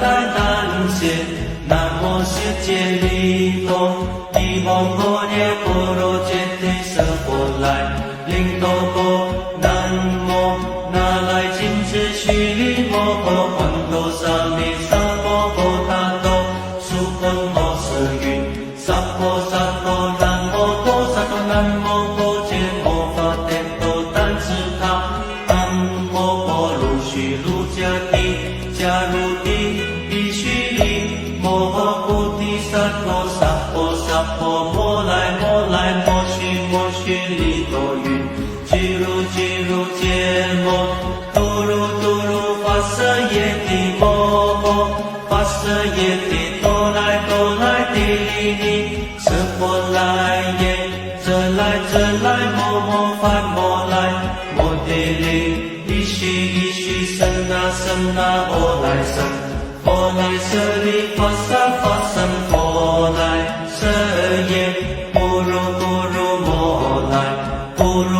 来难解，南无世界里头，地蒙波耶波罗揭谛舍波来，灵多波南无那来金智须离摩诃观多萨弥萨婆诃达多，苏婆摩斯云，萨婆萨婆南摩多萨婆南摩多揭摩法天多丹智塔，南摩婆卢须卢迦帝迦卢帝必须离摩诃菩提萨婆萨婆萨婆摩来摩来摩须离多云，俱卢揭摩多如发舍耶帝摩诃发舍耶帝多来帝利尼舍波来耶这来摩翻摩来摩帝利一须生那波来舍利发生波来舍耶不如摩来不如